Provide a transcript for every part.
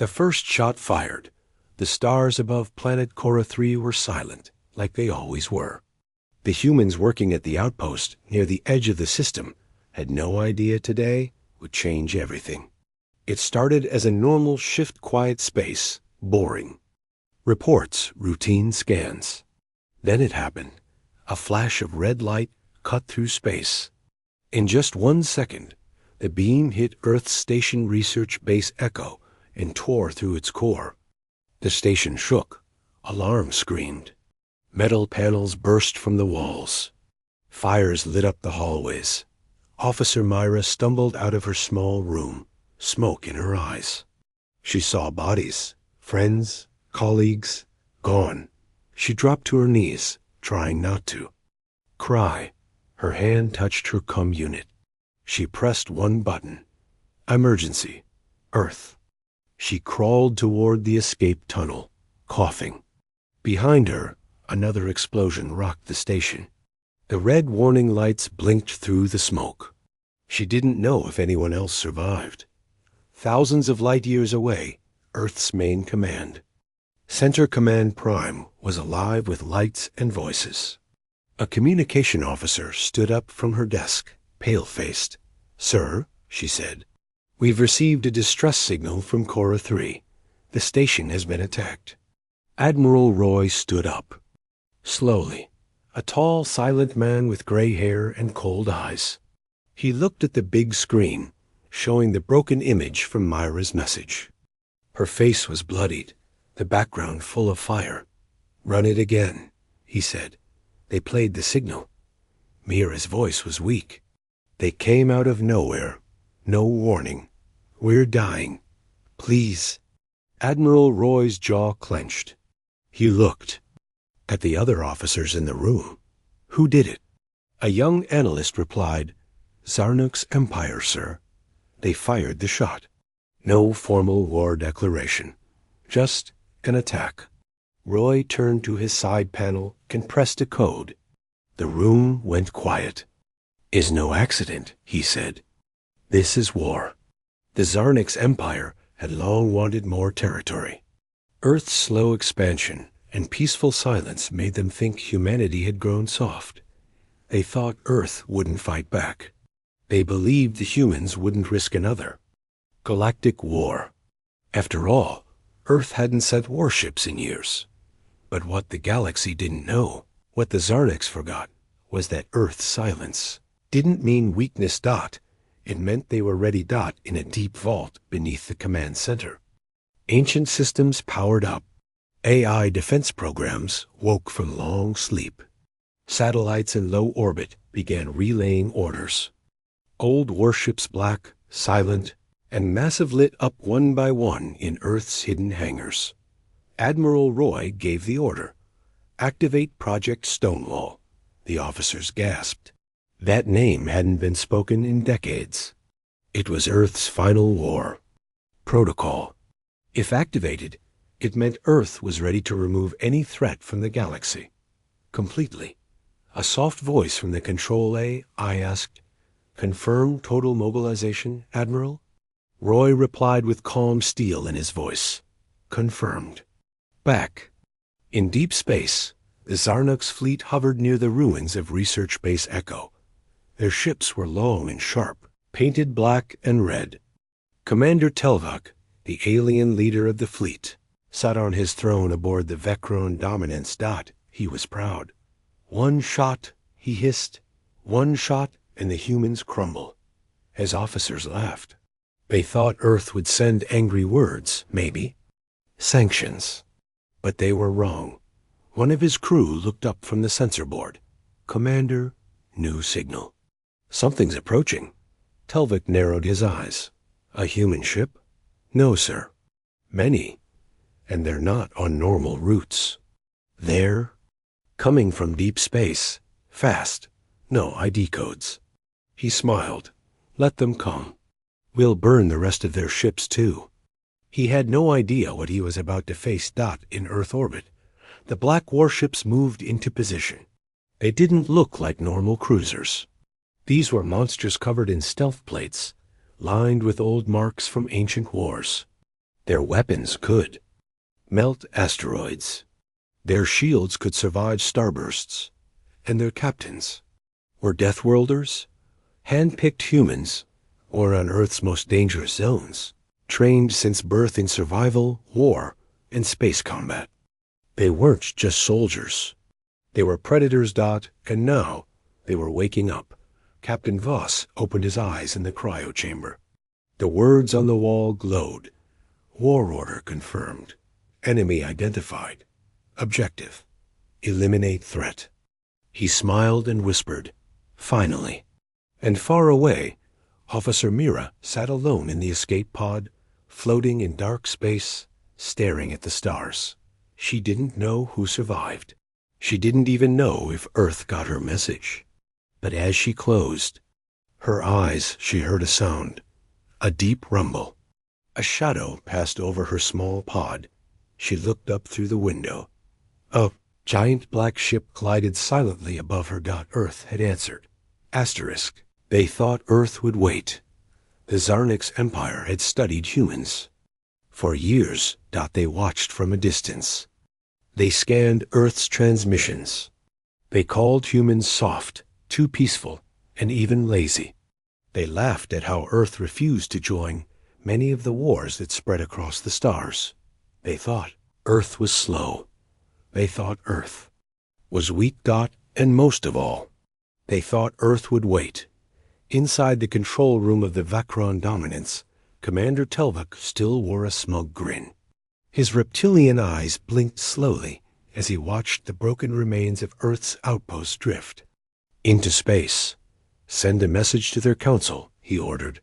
The first shot fired. The stars above planet Cora 3 were silent, like they always were. The humans working at the outpost near the edge of the system had no idea today would change everything. It started as a normal shift-quiet space, boring. Reports, routine scans. Then it happened. A flash of red light cut through space. In just 1 second, the beam hit Earth's Station Research Base Echo and tore through its core. The station shook. Alarm screamed. Metal panels burst from the walls. Fires lit up the hallways. Officer Myra stumbled out of her small room, smoke in her eyes. She saw bodies, friends, colleagues, gone. She dropped to her knees, trying not to cry. Her hand touched her comm unit. She pressed one button. Emergency. Earth. She crawled toward the escape tunnel, coughing. Behind her, another explosion rocked the station. The red warning lights blinked through the smoke. She didn't know if anyone else survived. Thousands of light years away, Earth's main command. Center Command Prime was alive with lights and voices. A communication officer stood up from her desk, pale-faced. "Sir," she said, "we've received a distress signal from Cora 3. The station has been attacked." Admiral Roy stood up. Slowly, a tall, silent man with gray hair and cold eyes. He looked at the big screen, showing the broken image from Myra's message. Her face was bloodied, the background full of fire. "Run it again," he said. They played the signal. Myra's voice was weak. "They came out of nowhere. No warning. We're dying. Please." Admiral Roy's jaw clenched. He looked at the other officers in the room. "Who did it?" A young analyst replied, "Zarnuk's Empire, sir. They fired the shot. No formal war declaration. Just an attack." Roy turned to his side panel and pressed a code. The room went quiet. "Is no accident," he said. "This is war." The Zarnuk's Empire had long wanted more territory. Earth's slow expansion and peaceful silence made them think humanity had grown soft. They thought Earth wouldn't fight back. They believed the humans wouldn't risk another galactic war. After all, Earth hadn't sent warships in years. But what the galaxy didn't know, what the Zarnuks forgot, was that Earth's silence didn't mean weakness. It meant they were ready. In a deep vault beneath the command center. Ancient systems powered up. AI defense programs woke from long sleep. Satellites in low orbit began relaying orders. Old warships, black, silent, and massive, lit up one by one in Earth's hidden hangars. Admiral Roy gave the order. "Activate Project Stonewall." The officers gasped. That name hadn't been spoken in decades. It was Earth's final war. Protocol. If activated, it meant Earth was ready to remove any threat from the galaxy. Completely. A soft voice from the Control AI asked, "Confirm total mobilization, Admiral?" Roy replied with calm steel in his voice. "Confirmed." Back. In deep space, the Zarnuk's fleet hovered near the ruins of Research Base Echo. Their ships were long and sharp, painted black and red. Commander Telvak, the alien leader of the fleet, sat on his throne aboard the Vecron Dominance. He was proud. "One shot," he hissed. "One shot and the humans crumble." His officers laughed. They thought Earth would send angry words, maybe. Sanctions. But they were wrong. One of his crew looked up from the sensor board. "Commander, new signal." "Something's approaching." Telvik narrowed his eyes. "A human ship?" "No, sir. Many. And they're not on normal routes. They're coming from deep space. Fast. No ID codes." He smiled. "Let them come. We'll burn the rest of their ships too." He had no idea what he was about to face. In Earth orbit, the black warships moved into position. They didn't look like normal cruisers. These were monsters covered in stealth plates, lined with old marks from ancient wars. Their weapons could melt asteroids. Their shields could survive starbursts. And their captains were Deathworlders, hand-picked humans, or on Earth's most dangerous zones, trained since birth in survival, war, and space combat. They weren't just soldiers. They were predators. And now they were waking up. Captain Voss opened his eyes in the cryo chamber. The words on the wall glowed. War order confirmed. Enemy identified. Objective: eliminate threat. He smiled and whispered, "Finally." And far away, Officer Mira sat alone in the escape pod, floating in dark space, staring at the stars. She didn't know who survived. She didn't even know if Earth got her message. But as she closed her eyes, she heard a sound, a deep rumble. A shadow passed over her small pod. She looked up through the window. A giant black ship glided silently above her. Earth had answered. Asterisk. They thought Earth would wait. The Zarnik's empire had studied humans. For years, they watched from a distance. They scanned Earth's transmissions. They called humans soft, too peaceful, and even lazy. They laughed at how Earth refused to join many of the wars that spread across the stars. They thought Earth was slow. They thought Earth was weak. And most of all, they thought Earth would wait. Inside the control room of the Vakron Dominance, Commander Telvuk still wore a smug grin. His reptilian eyes blinked slowly as he watched the broken remains of Earth's outpost drift into space. "Send a message to their council," he ordered.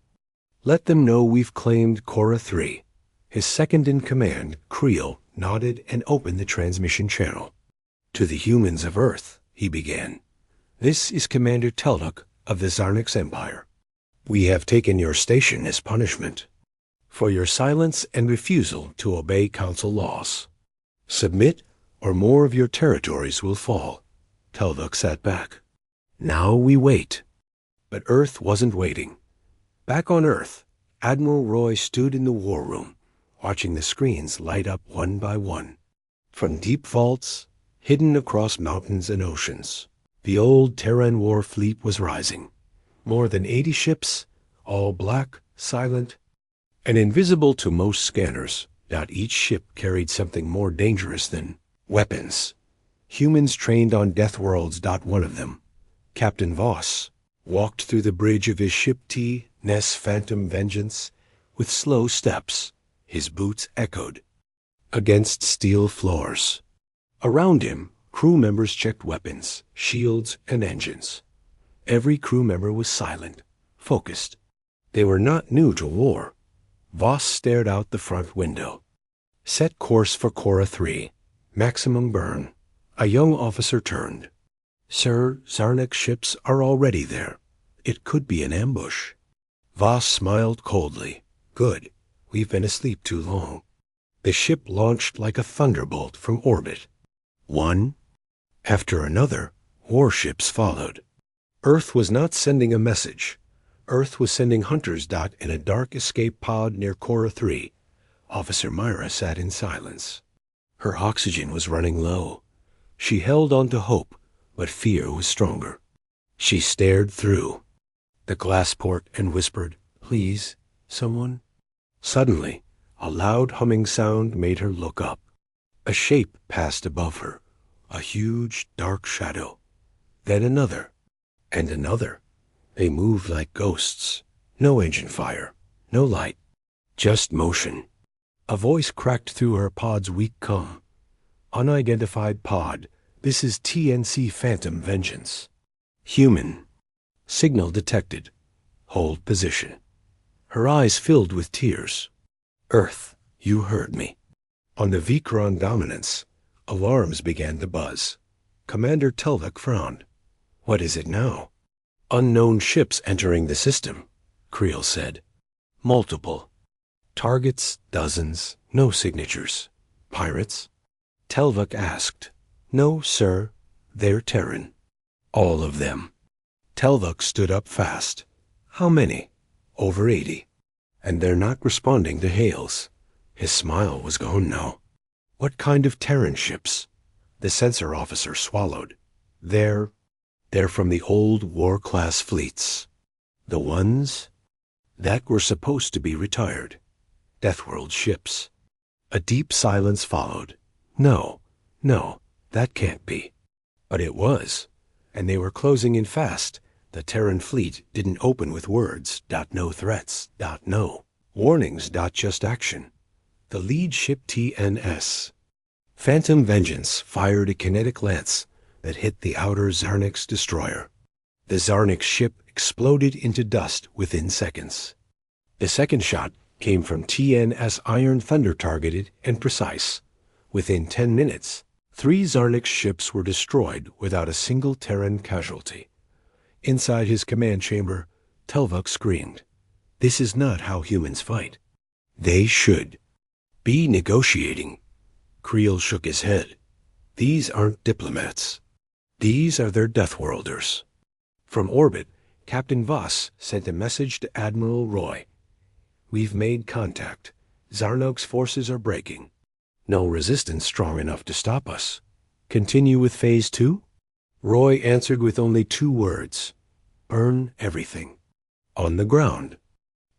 "Let them know we've claimed Cora 3. His second-in-command, Creel, nodded and opened the transmission channel. "To the humans of Earth," he began. "This is Commander Telvuk of the Zarnik's Empire. We have taken your station as punishment for your silence and refusal to obey council laws. Submit, or more of your territories will fall." Telvuk sat back. "Now we wait." But Earth wasn't waiting. Back on Earth, Admiral Roy stood in the war room, watching the screens light up one by one. From deep vaults, hidden across mountains and oceans, the old Terran war fleet was rising. More than 80 ships, all black, silent, and invisible to most scanners. Each ship carried something more dangerous than weapons. Humans trained on death worlds. One of them, Captain Voss, walked through the bridge of his ship T-Ness Phantom Vengeance with slow steps. His boots echoed against steel floors. Around him, crew members checked weapons, shields, and engines. Every crew member was silent, focused. They were not new to war. Voss stared out the front window. "Set course for Cora 3. Maximum burn." A young officer turned. "Sir, Zarnik ships are already there. It could be an ambush." Voss smiled coldly. "Good. We've been asleep too long." The ship launched like a thunderbolt from orbit. One after another, warships followed. Earth was not sending a message. Earth was sending hunters. In a dark escape pod near Cora 3, Officer Myra sat in silence. Her oxygen was running low. She held on to hope, but fear was stronger. She stared through the glass port and whispered, "Please, someone." Suddenly, a loud humming sound made her look up. A shape passed above her, a huge, dark shadow. Then another, and another. They moved like ghosts. No engine fire, no light, just motion. A voice cracked through her pod's weak calm. "Unidentified pod. This is TNC Phantom Vengeance. Human. Signal detected. Hold position." Her eyes filled with tears. "Earth, you heard me." On the Vikron Dominance, alarms began to buzz. Commander Telvuk frowned. "What is it now?" "Unknown ships entering the system," Creel said. "Multiple. Targets, dozens, no signatures. Pirates?" Telvuk asked. "No, sir. They're Terran." "All of them." Telvuk stood up fast. "How many?" "Over 80. And they're not responding to hails." His smile was gone now. What kind of Terran ships? The sensor officer swallowed. They're from the old war-class fleets. The ones that were supposed to be retired. Deathworld ships. A deep silence followed. No, that can't be. But it was, and they were closing in fast. The Terran fleet didn't open with words, no threats, no warnings, just action. The lead ship TNS. Phantom Vengeance fired a kinetic lance that hit the outer Zarnik's destroyer. The Zarnik ship exploded into dust within seconds. The second shot came from TNS Iron Thunder, targeted and precise. Within 10 minutes, 3 Zarnik ships were destroyed without a single Terran casualty. Inside his command chamber, Telvuk screamed, "This is not how humans fight. They should be negotiating." Creel shook his head. "These aren't diplomats. These are their Deathworlders." From orbit, Captain Voss sent a message to Admiral Roy. "We've made contact. Zarnok's forces are breaking. No resistance strong enough to stop us. Continue with Phase 2? Roy answered with only 2 words. "Burn everything." On the ground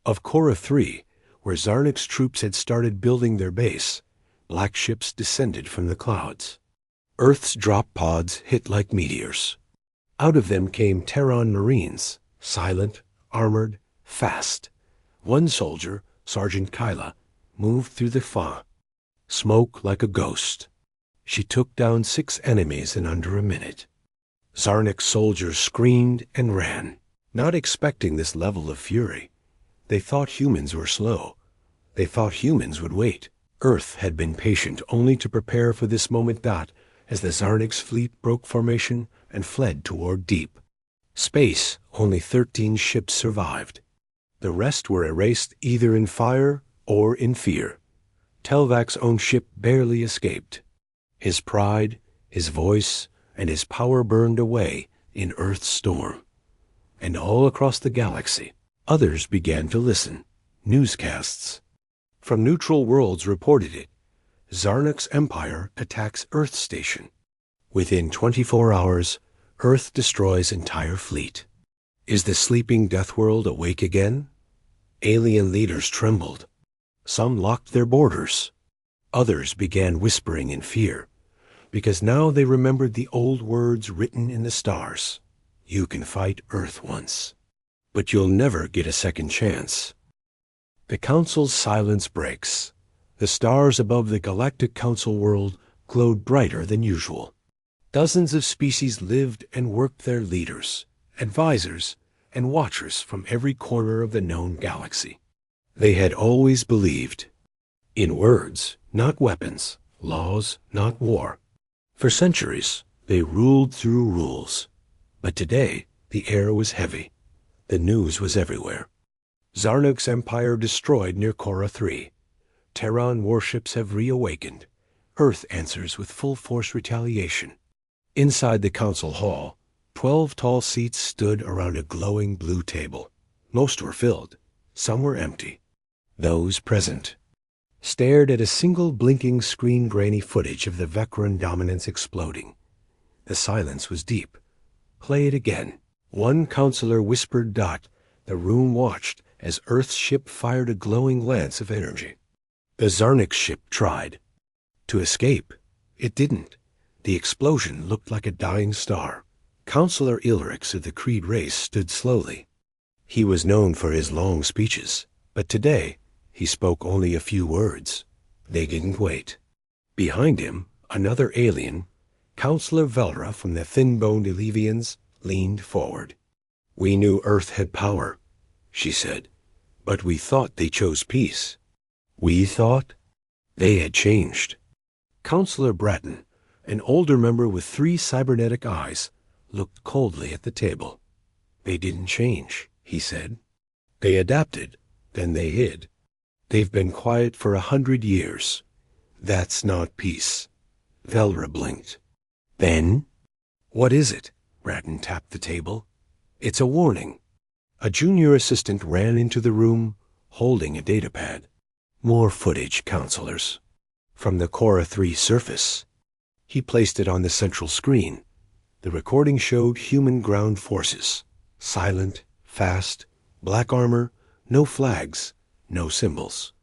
of Cora 3, where Zarnik's troops had started building their base, black ships descended from the clouds. Earth's drop pods hit like meteors. Out of them came Terran Marines, silent, armored, fast. One soldier, Sergeant Kyla, moved through the fog, smoke like a ghost. She took down 6 enemies in under a minute. Zarnik's soldiers screamed and ran, not expecting this level of fury. They thought humans were slow. They thought humans would wait. Earth had been patient only to prepare for this moment as the Zarnik's fleet broke formation and fled toward deep space. Only 13 ships survived. The rest were erased either in fire or in fear. Telvak's own ship barely escaped. His pride, his voice, and his power burned away in Earth's storm. And all across the galaxy, others began to listen. Newscasts from neutral worlds reported it. Zarnik's empire attacks Earth station. Within 24 hours, Earth destroys entire fleet. Is the sleeping Deathworld awake again? Alien leaders trembled. Some locked their borders. Others began whispering in fear, because now they remembered the old words written in the stars. You can fight Earth once, but you'll never get a second chance. The Council's silence breaks. The stars above the Galactic Council world glowed brighter than usual. Dozens of species lived and worked, their leaders, advisors, and watchers from every corner of the known galaxy. They had always believed in words, not weapons, laws, not war. For centuries, they ruled through rules. But today, the air was heavy. The news was everywhere. Zarnok's empire destroyed near Cora 3. Terran warships have reawakened. Earth answers with full-force retaliation. Inside the council hall, 12 tall seats stood around a glowing blue table. Most were filled. Some were empty. Those present stared at a single blinking screen-grainy footage of the Vecran dominance exploding. The silence was deep. Play it again. One counselor whispered. The room watched as Earth's ship fired a glowing lance of energy. The Zarnik ship tried to escape. It didn't. The explosion looked like a dying star. Counselor Ilrix of the Creed race stood slowly. He was known for his long speeches, but today he spoke only a few words. They didn't wait. Behind him, another alien, Counselor Velra from the thin-boned Elevians, leaned forward. We knew Earth had power, she said, but we thought they chose peace. We thought they had changed. Counselor Bratton, an older member with 3 cybernetic eyes, looked coldly at the table. They didn't change, he said. They adapted, then they hid. They've been quiet for 100 years. That's not peace. Velra blinked. Then? What is it? Bratton tapped the table. It's a warning. A junior assistant ran into the room, holding a datapad. More footage, counselors. From the Cora 3 surface. He placed it on the central screen. The recording showed human ground forces. Silent, fast, black armor, no flags, no symbols.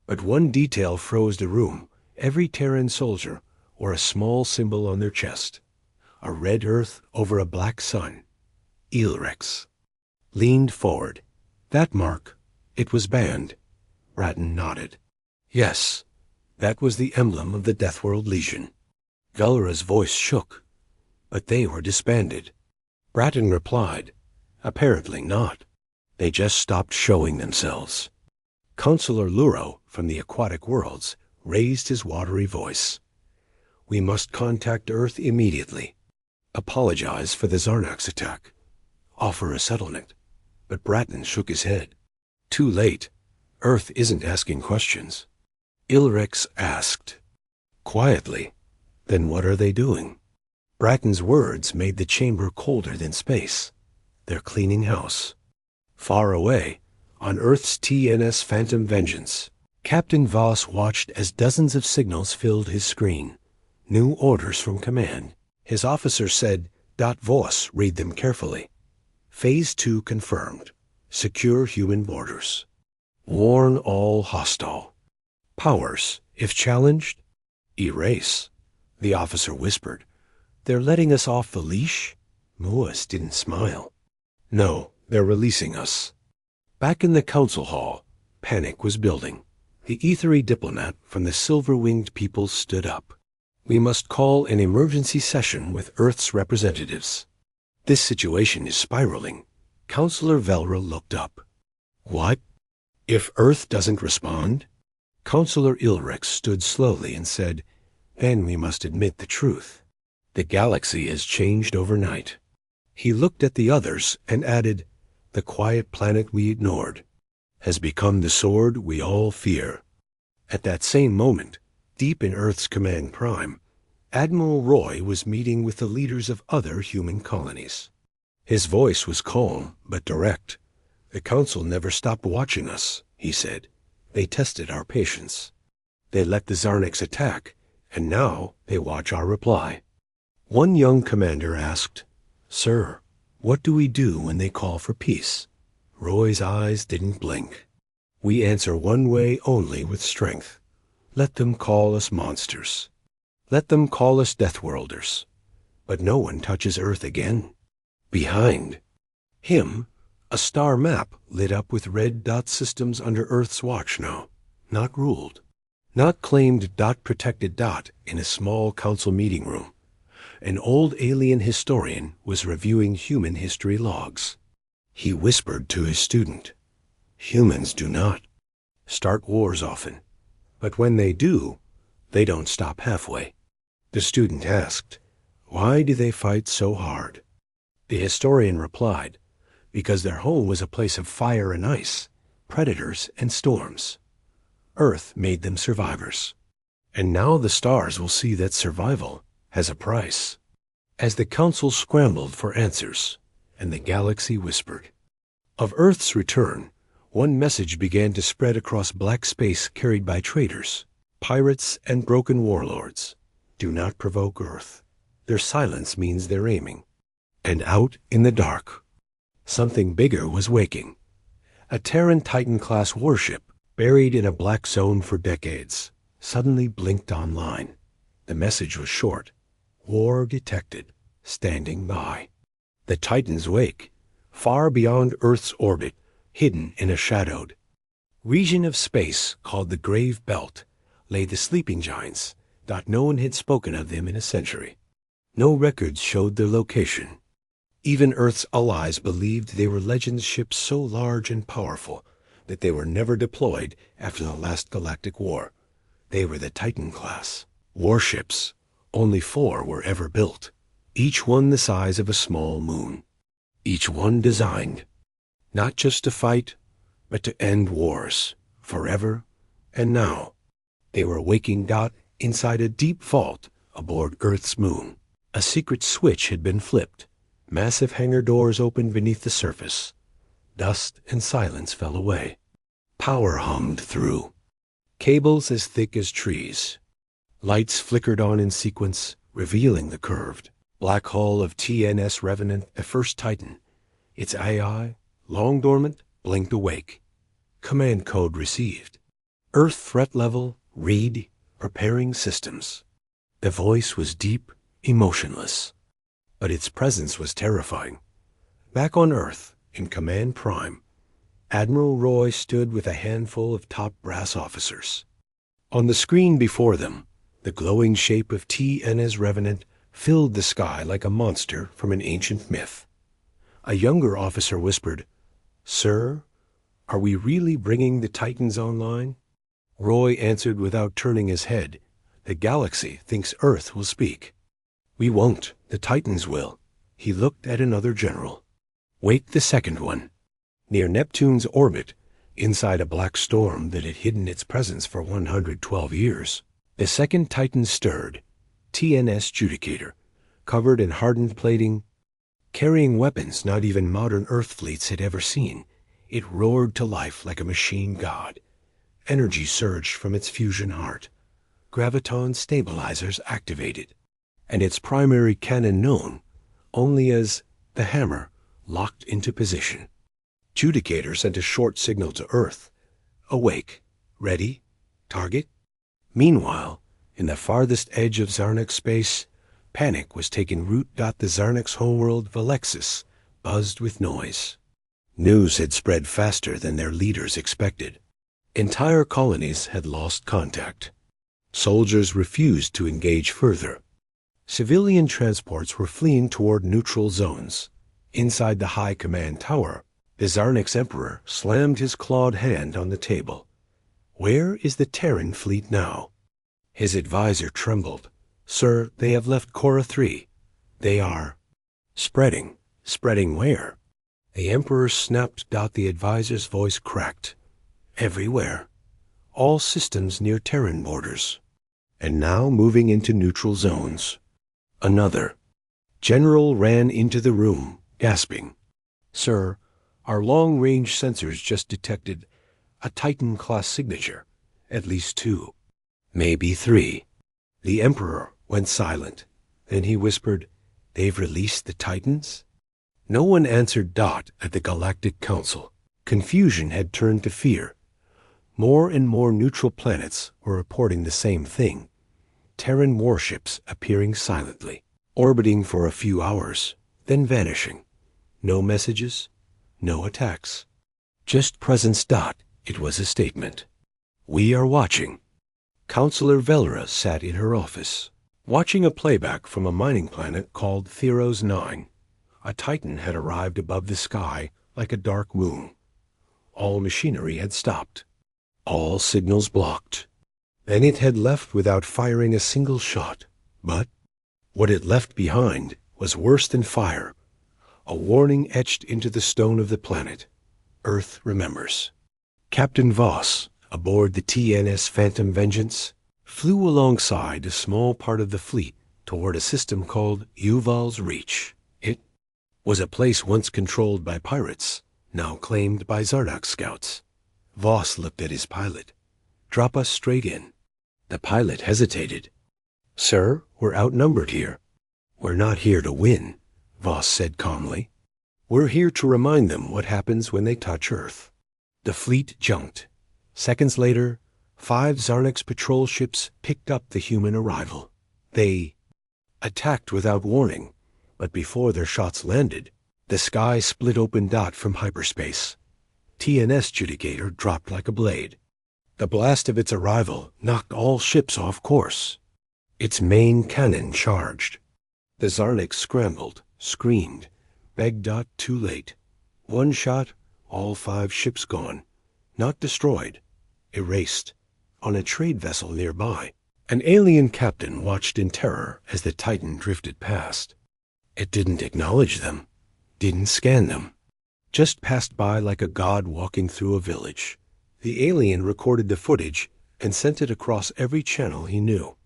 But one detail froze the room. Every Terran soldier wore a small symbol on their chest. A red earth over a black sun. Ilrex. Leaned forward. That mark, it was banned. Bratton nodded. Yes, that was the emblem of the Deathworld Legion. Velra's voice shook. But they were disbanded. Bratton replied, apparently not. They just stopped showing themselves. Counselor Luro from the Aquatic Worlds raised his watery voice. We must contact Earth immediately. Apologize for the Zarnax attack. Offer a settlement. But Bratton shook his head. Too late. Earth isn't asking questions. Ilrex asked. Quietly. Then what are they doing? Bratton's words made the chamber colder than space. They're cleaning house. Far away, on Earth's TNS Phantom Vengeance, Captain Voss watched as dozens of signals filled his screen. New orders from command. His officer said, Voss, read them carefully. Phase 2 confirmed. Secure human borders. Warn all hostile. Powers, if challenged, erase. The officer whispered. They're letting us off the leash? Moas didn't smile. No, they're releasing us. Back in the council hall, panic was building. The ethery diplomat from the silver-winged people stood up. We must call an emergency session with Earth's representatives. This situation is spiraling. Counselor Velra looked up. What? If Earth doesn't respond? Counselor Ilrex stood slowly and said, Then we must admit the truth. The galaxy has changed overnight. He looked at the others and added, The quiet planet we ignored has become the sword we all fear. At that same moment, deep in Earth's command prime, Admiral Roy was meeting with the leaders of other human colonies. His voice was calm but direct. The Council never stopped watching us, he said. They tested our patience. They let the Zarnax attack, and now they watch our reply. One young commander asked, Sir, what do we do when they call for peace? Roy's eyes didn't blink. We answer one way only with strength. Let them call us monsters. Let them call us Deathworlders. But no one touches Earth again. Behind him, a star map lit up with red dot systems under Earth's watch now. Not ruled. Not claimed dot-protected dot in a small council meeting room. An old alien historian was reviewing human history logs. He whispered to his student, Humans do not start wars often, but when they do, they don't stop halfway. The student asked, Why do they fight so hard? The historian replied, Because their home was a place of fire and ice, predators and storms. Earth made them survivors. And now the stars will see that survival has a price. As the council scrambled for answers, and the galaxy whispered. Of Earth's return, one message began to spread across black space carried by traitors, pirates, and broken warlords. Do not provoke Earth. Their silence means they're aiming. And out in the dark, something bigger was waking. A Terran Titan-class warship, buried in a black zone for decades, suddenly blinked online. The message was short. War detected. Standing by. The Titan's wake, far beyond Earth's orbit, hidden in a shadowed region of space called the Grave Belt, lay the sleeping giants. No one had spoken of them in a century. No records showed their location. Even Earth's allies believed they were legend ships so large and powerful that they were never deployed after the last Galactic War. They were the Titan class. Warships. Only 4 were ever built. Each one the size of a small moon. Each one designed, not just to fight, but to end wars, forever and now. They were waking inside a deep vault aboard Earth's moon. A secret switch had been flipped. Massive hangar doors opened beneath the surface. Dust and silence fell away. Power hummed through. cables as thick as trees. Lights flickered on in sequence, revealing the curved black hull of TNS Revenant, the first Titan. Its AI, long dormant, blinked awake. Command code received. Earth threat level, read, preparing systems. The voice was deep, emotionless, but its presence was terrifying. Back on Earth, in Command Prime, Admiral Roy stood with a handful of top brass officers. On the screen before them, the glowing shape of TNS Revenant filled the sky like a monster from an ancient myth. A younger officer whispered, "Sir, are we really bringing the Titans online?" Roy answered without turning his head, "The galaxy thinks Earth will speak." "We won't. The Titans will." He looked at another general. "Wait the second one." Near Neptune's orbit, inside a black storm that had hidden its presence for 112 years, the second Titan stirred, TNS Judicator, covered in hardened plating, carrying weapons not even modern Earth fleets had ever seen. It roared to life like a machine god. Energy surged from its fusion heart. Graviton stabilizers activated, and its primary cannon known only as the Hammer locked into position. Judicator sent a short signal to Earth. Awake. Ready. Target. Meanwhile, in the farthest edge of Zarnix space, panic was taking root. The Zarnix homeworld, Valexis, buzzed with noise. News had spread faster than their leaders expected. Entire colonies had lost contact. Soldiers refused to engage further. Civilian transports were fleeing toward neutral zones. Inside the High Command Tower, the Zarnix Emperor slammed his clawed hand on the table. "Where is the Terran fleet now?" His advisor trembled. "Sir, they have left Cora 3. They are spreading." "Spreading where?" The Emperor snapped. The advisor's voice cracked. "Everywhere. All systems near Terran borders. And now moving into neutral zones." Another general ran into the room, gasping. "Sir, our long-range sensors just detected a Titan-class signature. At least 2. Maybe 3. The Emperor went silent. Then he whispered, "They've released the Titans?" No one answered. At the Galactic Council, confusion had turned to fear. More and more neutral planets were reporting the same thing. Terran warships appearing silently, orbiting for a few hours, then vanishing. No messages, no attacks. Just presence. It was a statement. "We are watching." Counselor Velra sat in her office, watching a playback from a mining planet called Theros 9. A Titan had arrived above the sky like a dark moon. All machinery had stopped. All signals blocked. Then it had left without firing a single shot. But what it left behind was worse than fire. A warning etched into the stone of the planet. Earth remembers. Captain Voss, aboard the TNS Phantom Vengeance, flew alongside a small part of the fleet toward a system called Yuval's Reach. It was a place once controlled by pirates, now claimed by Zardox scouts. Voss looked at his pilot. "Drop us straight in." The pilot hesitated. "Sir, we're outnumbered here." "We're not here to win," Voss said calmly. "We're here to remind them what happens when they touch Earth." The fleet jumped. Seconds later, 5 Zarnix patrol ships picked up the human arrival. They attacked without warning, but before their shots landed, the sky split open. From hyperspace, TNS Judicator dropped like a blade. The blast of its arrival knocked all ships off course. Its main cannon charged. The Zarnix scrambled, screamed, begged. Too late. One shot, all 5 ships gone. Not destroyed. Erased. On a trade vessel nearby, an alien captain watched in terror as the Titan drifted past. It didn't acknowledge them, didn't scan them, just passed by like a god walking through a village. The alien recorded the footage and sent it across every channel he knew.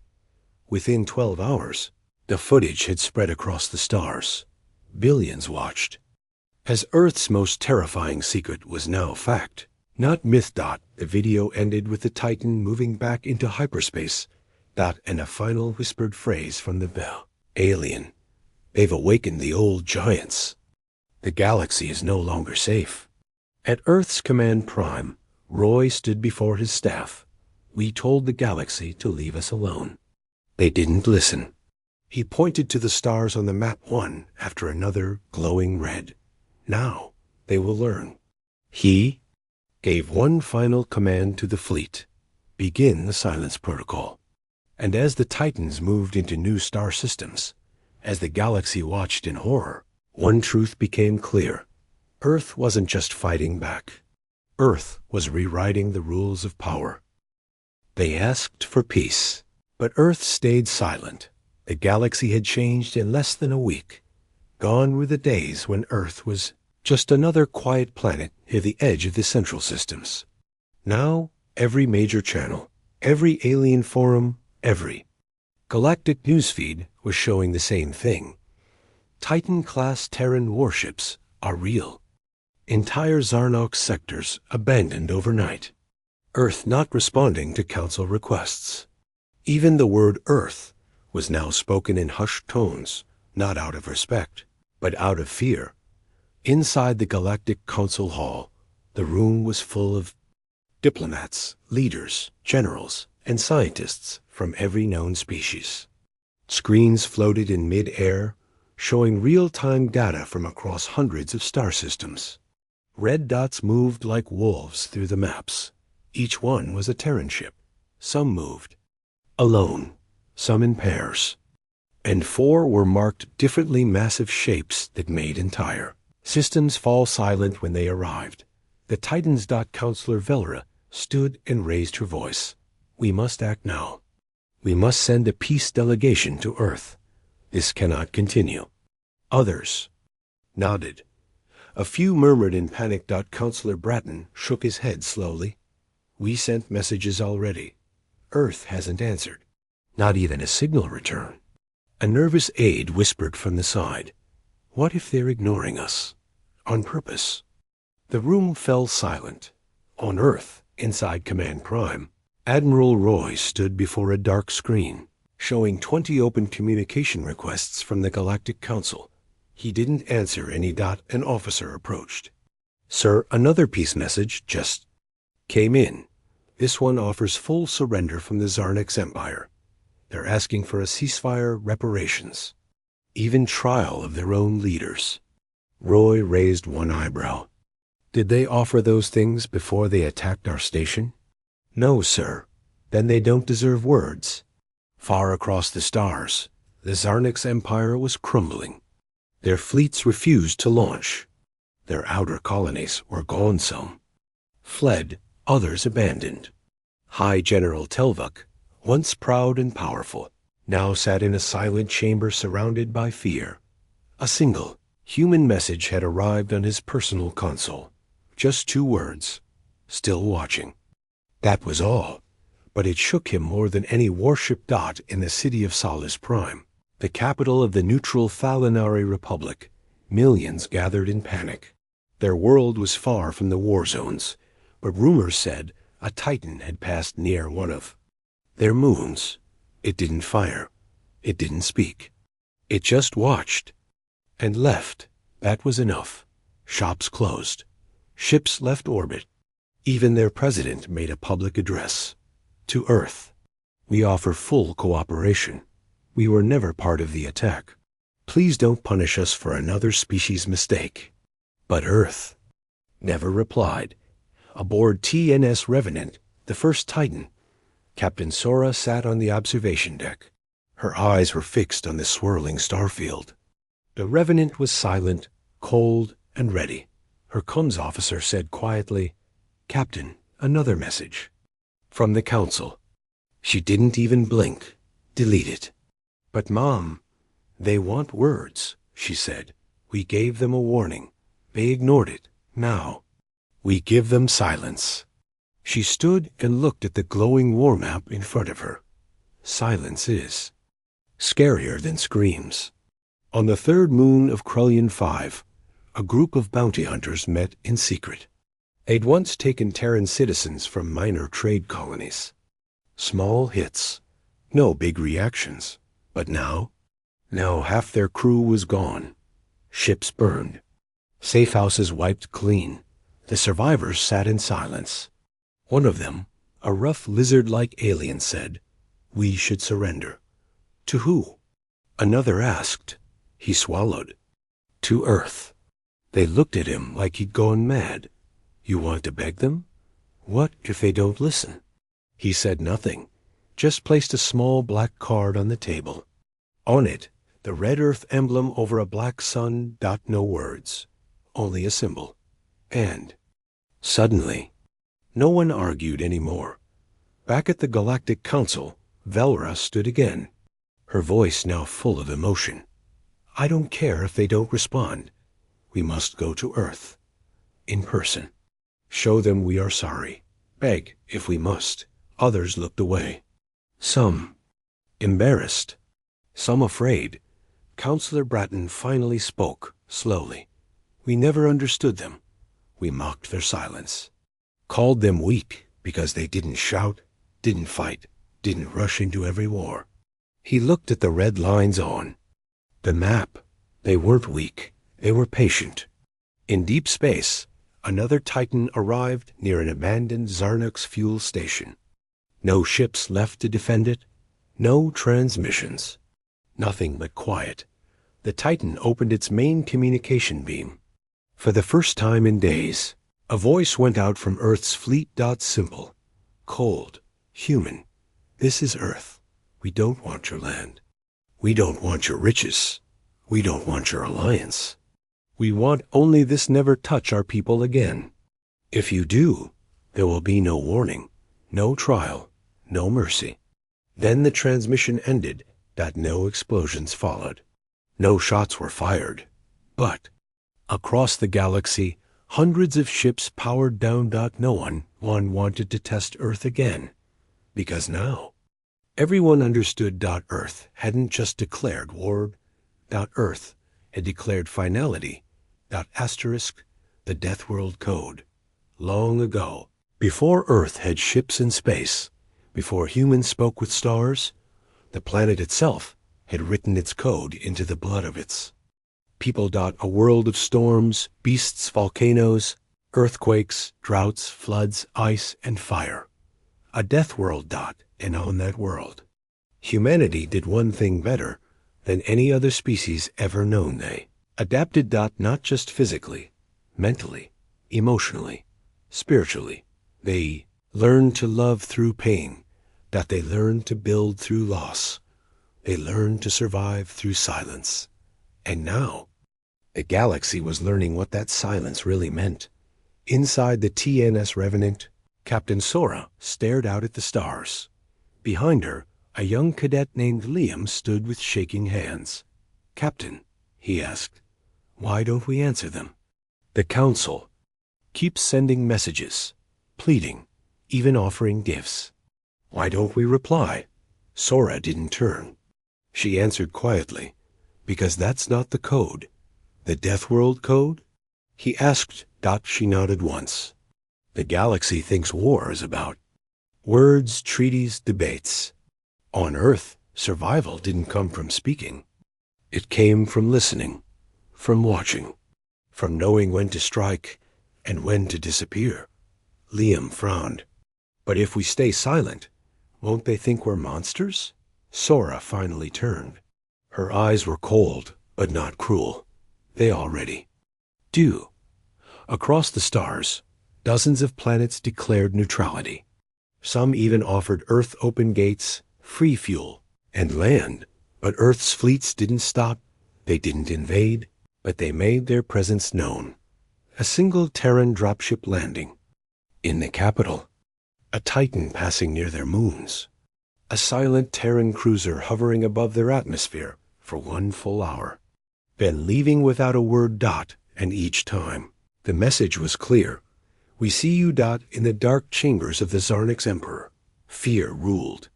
Within 12 hours, the footage had spread across the stars. Billions watched. As Earth's most terrifying secret was now fact, Not myth. The video ended with the Titan moving back into hyperspace. And a final whispered phrase from the bell. Alien. They've awakened the old giants. The galaxy is no longer safe. At Earth's command prime, Roy stood before his staff. We told the galaxy to leave us alone. They didn't listen. He pointed to the stars on the map, one after another glowing red. Now they will learn. He gave one final command to the fleet. Begin the silence protocol. And as the Titans moved into new star systems, as the galaxy watched in horror, one truth became clear. Earth wasn't just fighting back. Earth was rewriting the rules of power. They asked for peace, but Earth stayed silent. The galaxy had changed in less than a week. Gone were the days when Earth was just another quiet planet near the edge of the central systems. Now, every major channel, every alien forum, every galactic newsfeed was showing the same thing. Titan-class Terran warships are real. Entire Zarnox sectors abandoned overnight. Earth not responding to Council requests. Even the word Earth was now spoken in hushed tones, not out of respect, but out of fear. Inside the Galactic Council Hall, the room was full of diplomats, leaders, generals, and scientists from every known species. Screens floated in mid-air, showing real-time data from across hundreds of star systems. Red dots moved like wolves through the maps. Each one was a Terran ship. Some moved alone, some in pairs. And 4 were marked differently massive shapes that made entire systems fall silent when they arrived. The Titans. Counselor Velra stood and raised her voice. We must act now. We must send a peace delegation to Earth. This cannot continue. Others nodded. A few murmured in panic. Counselor Bratton shook his head slowly. We sent messages already. Earth hasn't answered. Not even a signal return. A nervous aide whispered from the side. What if they're ignoring us? On purpose? The room fell silent. On Earth, inside Command Prime, Admiral Roy stood before a dark screen, showing 20 open communication requests from the Galactic Council. He didn't answer any. An officer approached. Sir, another peace message just came in. This one offers full surrender from the Zarnox Empire. They're asking for a ceasefire, reparations, even trial of their own leaders. Roy raised one eyebrow. Did they offer those things before they attacked our station? No, sir. Then they don't deserve words. Far across the stars, the Zarnox Empire was crumbling. Their fleets refused to launch. Their outer colonies were gone some. Fled, others abandoned. High General Telvuk, once proud and powerful, now sat in a silent chamber surrounded by fear. A single, human message had arrived on his personal console. Just 2 words. Still watching. That was all. But it shook him more than any warship. In the city of Solace Prime, the capital of the neutral Thalanari Republic, millions gathered in panic. Their world was far from the war zones, but rumors said a Titan had passed near one of their moons. It didn't fire. It didn't speak. It just watched and left. That was enough. Shops closed. Ships left orbit. Even their president made a public address. To Earth, we offer full cooperation. We were never part of the attack. Please don't punish us for another species mistake. But Earth never replied. Aboard TNS Revenant, the first Titan, Captain Sora sat on the observation deck. Her eyes were fixed on the swirling starfield. The Revenant was silent, cold, and ready. Her comms officer said quietly, Captain, another message. From the Council. She didn't even blink. Delete it. But Mom, they want words, she said. We gave them a warning. They ignored it. Now, we give them silence. She stood and looked at the glowing war map in front of her. Silence is scarier than screams. On the 3rd moon of Krullian 5, a group of bounty hunters met in secret. They'd once taken Terran citizens from minor trade colonies. Small hits, no big reactions. But now half their crew was gone. Ships burned. Safe houses wiped clean. The survivors sat in silence. One of them, a rough lizard-like alien, said, "We should surrender." To who? Another asked. He swallowed. To Earth. They looked at him like he'd gone mad. You want to beg them? What if they don't listen? He said nothing, just placed a small black card on the table. On it, the red Earth emblem over a black sun. No words, only a symbol. And suddenly, no one argued anymore. Back at the Galactic Council, Velra stood again, her voice now full of emotion. I don't care if they don't respond. We must go to Earth. In person. Show them we are sorry. Beg, if we must. Others looked away. Some embarrassed. Some afraid. Counselor Bratton finally spoke, slowly. We never understood them. We mocked their silence. Called them weak because they didn't shout, didn't fight, didn't rush into every war. He looked at the red lines on the map. They weren't weak. They were patient. In deep space, another Titan arrived near an abandoned Zarnux fuel station. No ships left to defend it. No transmissions. Nothing but quiet. The Titan opened its main communication beam. For the first time in days, a voice went out from Earth's fleet. Simple. Cold. Human. This is Earth. We don't want your land. We don't want your riches. We don't want your alliance. We want only this: never touch our people again. If you do, there will be no warning, no trial, no mercy. Then the transmission ended. No explosions followed. No shots were fired. But across the galaxy, hundreds of ships powered down. No one wanted to test Earth again. Because now, everyone understood. Earth hadn't just declared war. Earth had declared finality. Asterisk, the Death World Code. Long ago, before Earth had ships in space, before humans spoke with stars, the planet itself had written its code into the blood of its people. A world of storms, beasts, volcanoes, earthquakes, droughts, floods, ice, and fire. A death world. And on that world, humanity did one thing better than any other species ever known. They adapted. Not just physically, mentally, emotionally, spiritually. They learned to love through pain. They learned to build through loss. They learned to survive through silence. And now, the galaxy was learning what that silence really meant. Inside the TNS Revenant, Captain Sora stared out at the stars. Behind her, a young cadet named Liam stood with shaking hands. Captain, he asked, why don't we answer them? The Council keeps sending messages, pleading, even offering gifts. Why don't we reply? Sora didn't turn. She answered quietly, because that's not the code. The Death World Code? He asked. She nodded once. The galaxy thinks war is about words, treaties, debates. On Earth, survival didn't come from speaking. It came from listening, from watching, from knowing when to strike and when to disappear. Liam frowned. But if we stay silent, won't they think we're monsters? Sora finally turned. Her eyes were cold, but not cruel. They already do. Across the stars, dozens of planets declared neutrality. Some even offered Earth open gates, free fuel, and land. But Earth's fleets didn't stop. They didn't invade, but they made their presence known. A single Terran dropship landing. In the capital, a Titan passing near their moons. A silent Terran cruiser hovering above their atmosphere for 1 full hour. Then leaving without a word. And each time, the message was clear. We see you. In the dark chambers of the Zarnix Emperor. Fear ruled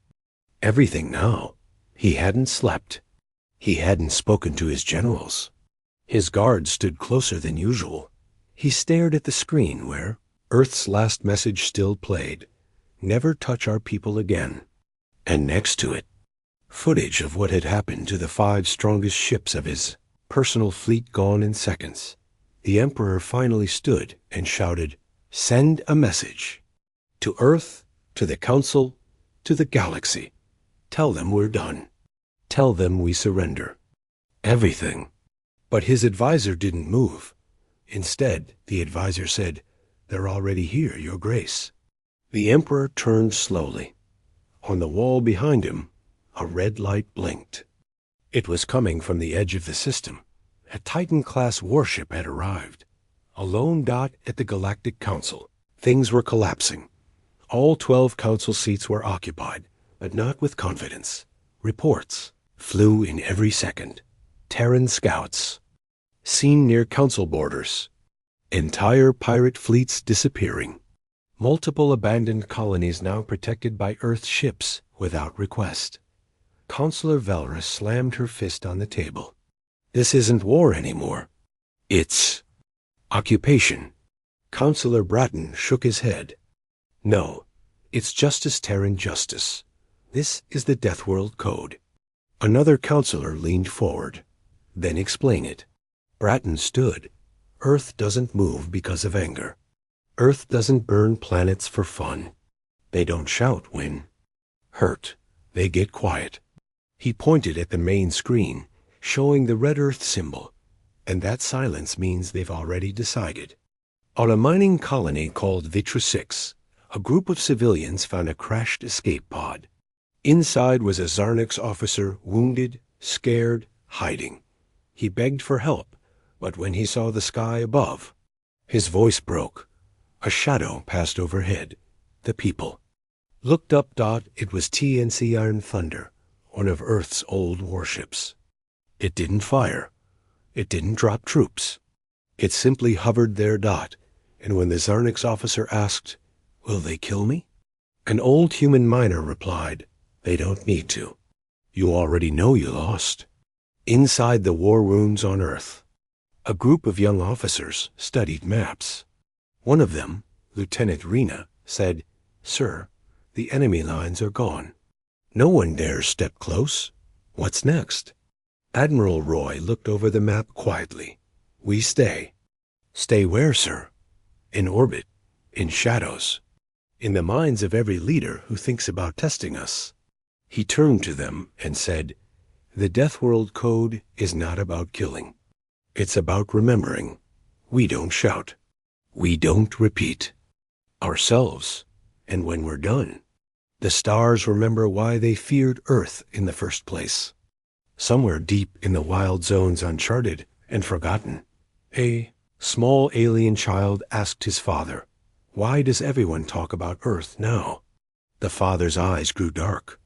everything now. He hadn't slept. He hadn't spoken to his generals. His guards stood closer than usual. He stared at the screen where Earth's last message still played. Never touch our people again. And next to it, footage of what had happened to the 5 strongest ships of his personal fleet gone in seconds. The Emperor finally stood and shouted, "Send a message. To Earth, to the Council, to the galaxy. Tell them we're done. Tell them we surrender. Everything." But his advisor didn't move. Instead, the advisor said, "They're already here, Your Grace." The Emperor turned slowly. On the wall behind him, a red light blinked. It was coming from the edge of the system. A Titan-class warship had arrived. A lone dot at the Galactic Council. Things were collapsing. All 12 council seats were occupied, but not with confidence. Reports flew in every second. Terran scouts. Seen near council borders. Entire pirate fleets disappearing. Multiple abandoned colonies now protected by Earth ships without request. Counselor Velra slammed her fist on the table. This isn't war anymore. It's occupation. Counselor Bratton shook his head. No, it's justice, Terran justice. This is the Death World Code. Another counselor leaned forward. Then explain it. Bratton stood. Earth doesn't move because of anger. Earth doesn't burn planets for fun. They don't shout when hurt. They get quiet. He pointed at the main screen, showing the red Earth symbol, and that silence means they've already decided. On a mining colony called Vitra 6, a group of civilians found a crashed escape pod. Inside was a Zarnix officer, wounded, scared, hiding. He begged for help, but when he saw the sky above, his voice broke. A shadow passed overhead. The people. Looked up. It was TNC Iron Thunder, one of Earth's old warships. It didn't fire. It didn't drop troops. It simply hovered there. And when the Zarnix officer asked, "Will they kill me?" an old human miner replied, "They don't need to. You already know you lost." Inside the war wounds on Earth, a group of young officers studied maps. One of them, Lieutenant Rena, said, "Sir, the enemy lines are gone. No one dares step close. What's next?" Admiral Roy looked over the map quietly. "We stay." "Stay where, sir?" "In orbit, in shadows, in the minds of every leader who thinks about testing us." He turned to them and said, "The Death World Code is not about killing. It's about remembering. We don't shout. We don't repeat. Ourselves. And when we're done, the stars remember why they feared Earth in the first place. Somewhere deep in the wild zones uncharted and forgotten, a small alien child asked his father, "Why does everyone talk about Earth now?" The father's eyes grew dark.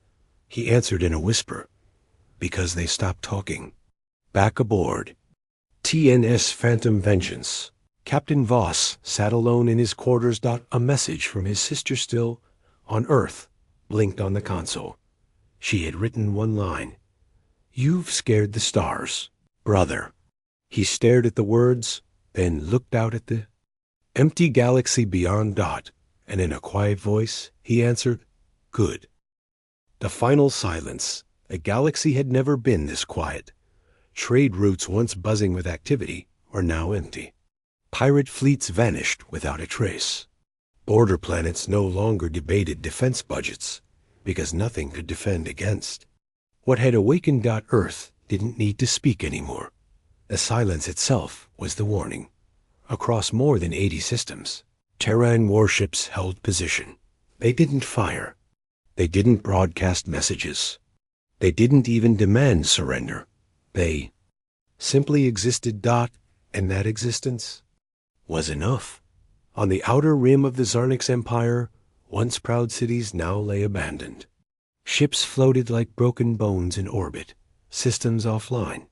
He answered in a whisper, "Because they stopped talking." Back aboard TNS Phantom Vengeance, Captain Voss sat alone in his quarters. A message from his sister still on Earth blinked on the console. She had written one line, "You've scared the stars, brother." He stared at the words, then looked out at the empty galaxy beyond. And in a quiet voice, he answered, "Good." The final silence. A galaxy had never been this quiet. Trade routes once buzzing with activity were now empty. Pirate fleets vanished without a trace. Border planets no longer debated defense budgets, because nothing could defend against. What had awakened Earth didn't need to speak anymore. The silence itself was the warning. Across more than 80 systems, Terran warships held position. They didn't fire. They didn't broadcast messages. They didn't even demand surrender. They simply existed. And that existence was enough. On the outer rim of the Zarnix Empire, once proud cities now lay abandoned. Ships floated like broken bones in orbit, systems offline.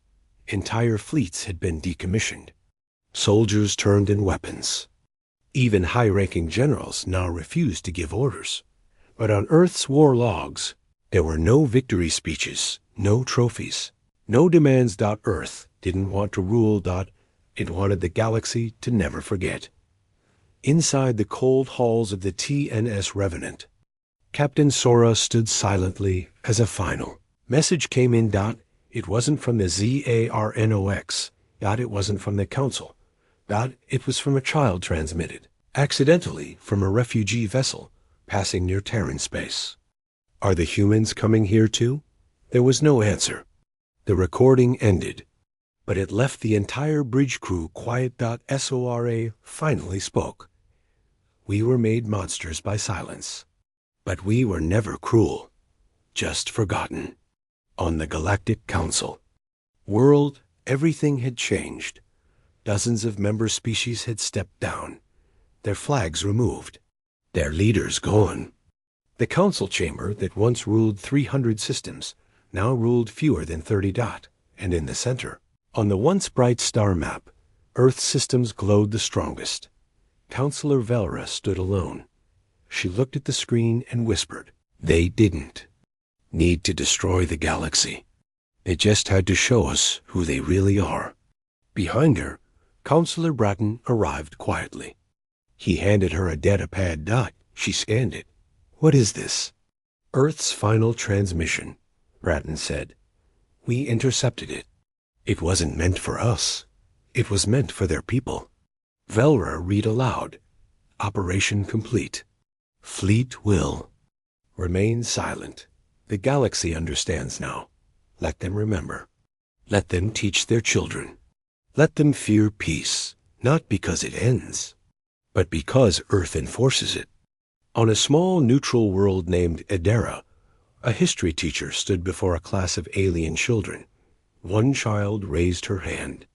Entire fleets had been decommissioned. Soldiers turned in weapons. Even high-ranking generals now refused to give orders. But on Earth's war logs, there were no victory speeches, no trophies, no demands. Earth didn't want to rule. It wanted the galaxy to never forget. Inside the cold halls of the TNS Revenant, Captain Sora stood silently as a final message came in. It wasn't from the ZARNOX. It wasn't from the Council. It was from a child transmitted, accidentally from a refugee vessel passing near Terran space. Are the humans coming here too? There was no answer. The recording ended, but it left the entire bridge crew quiet. SORA finally spoke. We were made monsters by silence, but we were never cruel, just forgotten. On the Galactic Council world, everything had changed. Dozens of member species had stepped down, their flags removed, their leaders gone. The council chamber that once ruled 300 systems now ruled fewer than 30. And in the center, on the once bright star map, Earth systems glowed the strongest. Counselor Velra stood alone. She looked at the screen and whispered, "They didn't need to destroy the galaxy. They just had to show us who they really are." Behind her, Counselor Bratton arrived quietly. He handed her a datapad. She scanned it. "What is this?" "Earth's final transmission," Bratton said. "We intercepted it. It wasn't meant for us. It was meant for their people." Velra read aloud. "Operation complete. Fleet will remain silent. The galaxy understands now. Let them remember. Let them teach their children. Let them fear peace, not because it ends, but because Earth enforces it." On a small neutral world named Edera, a history teacher stood before a class of alien children. One child raised her hand.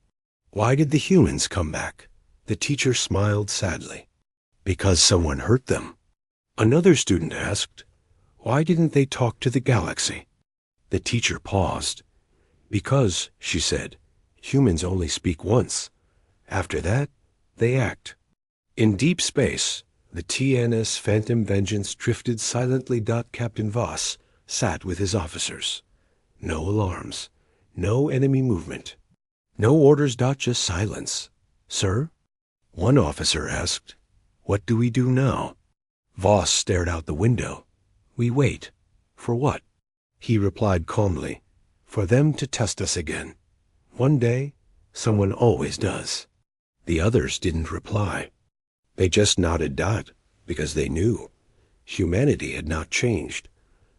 "Why did the humans come back?" The teacher smiled sadly. "Because someone hurt them." Another student asked, "Why didn't they talk to the galaxy?" The teacher paused. "Because," she said, "humans only speak once. After that, they act." In deep space, the TNS Phantom Vengeance drifted silently. Captain Voss sat with his officers. No alarms, no enemy movement, no orders. Just silence. "Sir?" One officer asked, "What do we do now?" Voss stared out the window. "We wait." "For what?" He replied calmly, "For them to test us again. One day, someone always does." The others didn't reply. They just nodded. Because they knew. Humanity had not changed.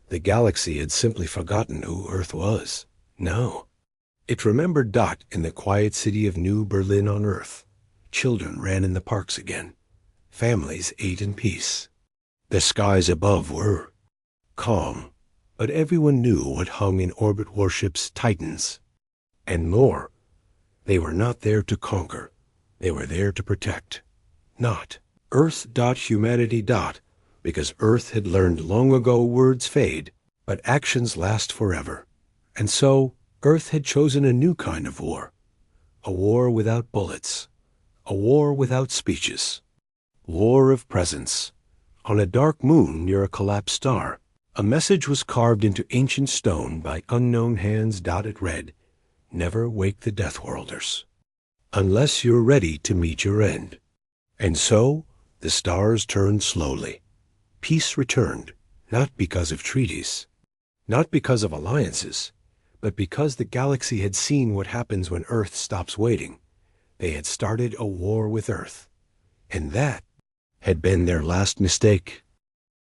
The galaxy had simply forgotten who Earth was. No. It remembered. In the quiet city of New Berlin on Earth, children ran in the parks again. Families ate in peace. The skies above were calm, but everyone knew what hung in orbit warships, Titans. And more, they were not there to conquer. They were there to protect. Not Earth. Humanity. Because Earth had learned long ago words fade, but actions last forever. And so Earth had chosen a new kind of war. A war without bullets. A war without speeches. War of presence. On a dark moon near a collapsed star, a message was carved into ancient stone by unknown hands. It read, "Never wake the Deathworlders, unless you're ready to meet your end." And so, the stars turned slowly. Peace returned, not because of treaties, not because of alliances, but because the galaxy had seen what happens when Earth stops waiting. They had started a war with Earth, and that had been their last mistake.